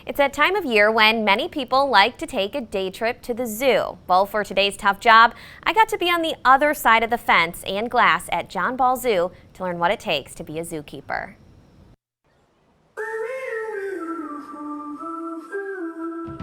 It's that time of year when many people like to take a day trip to the zoo. Well, for today's Tough Job, I got to be on the other side of the fence and glass at John Ball Zoo to learn what it takes to be a zookeeper.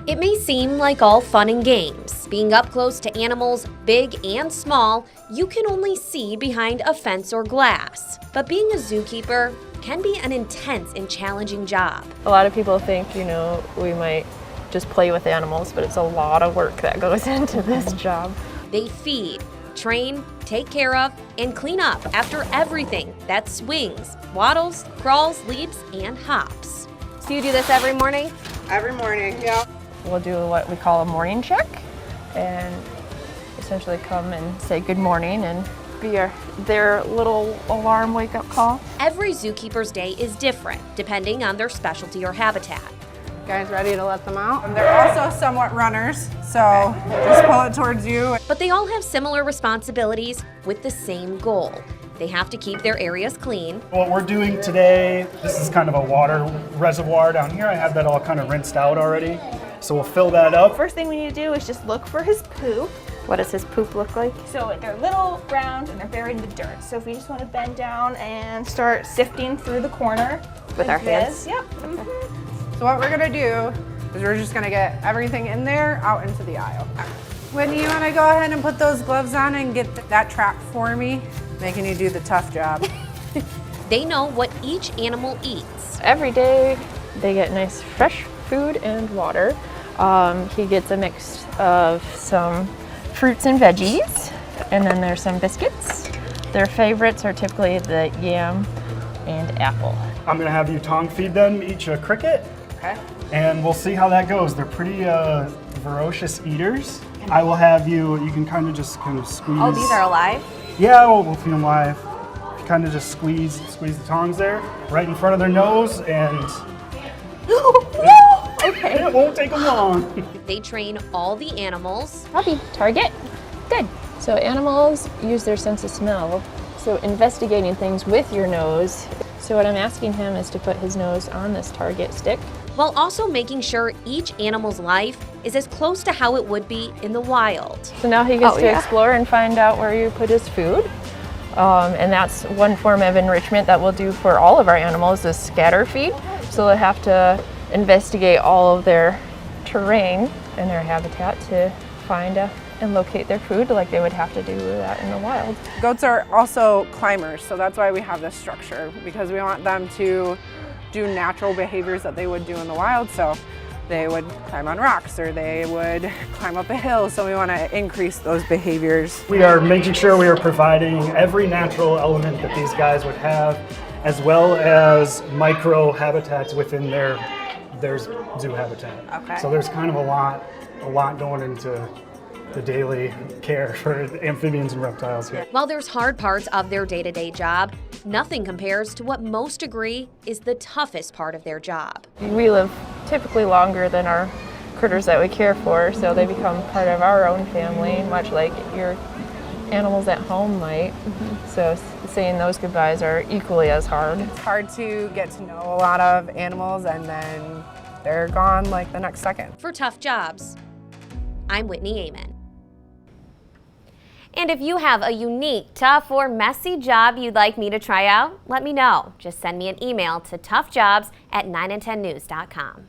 It may seem like all fun and games. Being up close to animals, big and small, you can only see behind a fence or glass. But being a zookeeper can be an intense and challenging job. A lot of people think, we might just play with animals, but it's a lot of work that goes into this job. They feed, train, take care of, and clean up after everything that swings, waddles, crawls, leaps, and hops. So you do this every morning? Every morning, yeah. We'll do what we call a morning check and essentially come and say good morning and be their little alarm wake-up call. Every zookeeper's day is different, depending on their specialty or habitat. Guys ready to let them out? And they're also somewhat runners, so just pull it towards you. But they all have similar responsibilities with the same goal. They have to keep their areas clean. What we're doing today, this is kind of a water reservoir down here. I have that all kind of rinsed out already. So we'll fill that up. First thing we need to do is just look for his poop. What does his poop look like? So they're little, round, and they're buried in the dirt. So if we just want to bend down and start sifting through the corner. With our hands? Yep. So what we're gonna do is we're just gonna get everything in there, out into the aisle. Whitney, you wanna go ahead and put those gloves on and get that track for me? Making you do the tough job. They know what each animal eats. Every day they get nice fresh food and water. He gets a mix of some fruits and veggies, and then there's some biscuits. Their favorites are typically the yam and apple. I'm gonna have you tongue feed them each a cricket. Okay. And we'll see how that goes. They're pretty ferocious eaters. I will have you can kind of squeeze. Oh, these are alive? Yeah, we'll feed them live. Kind of just squeeze the tongs there, right in front of their nose, and Okay. it won't take them long. They train all the animals. Copy. Target. Good. So animals use their sense of smell. So investigating things with your nose. So what I'm asking him is to put his nose on this target stick. While also making sure each animal's life is as close to how it would be in the wild. So now he gets to explore and find out where you put his food. And that's one form of enrichment that we'll do for all of our animals is scatter feed. So they'll have to investigate all of their terrain and their habitat to find and locate their food like they would have to do that in the wild. Goats are also climbers, so that's why we have this structure, because we want them to do natural behaviors that they would do in the wild. So they would climb on rocks or they would climb up a hill, so we want to increase those behaviors. We are making sure we are providing every natural element that these guys would have, as well as micro habitats within their zoo habitat. Okay. So there's kind of a lot going into the daily care for amphibians and reptiles here. While there's hard parts of their day-to-day job, nothing compares to what most agree is the toughest part of their job. We live typically longer than our critters that we care for, so they become part of our own family, much like your animals at home might. So saying those goodbyes are equally as hard. It's hard to get to know a lot of animals and then they're gone like the next second. For Tough Jobs, I'm Whitney Amann. And if you have a unique, tough, or messy job you'd like me to try out, let me know. Just send me an email to toughjobs@9and10news.com.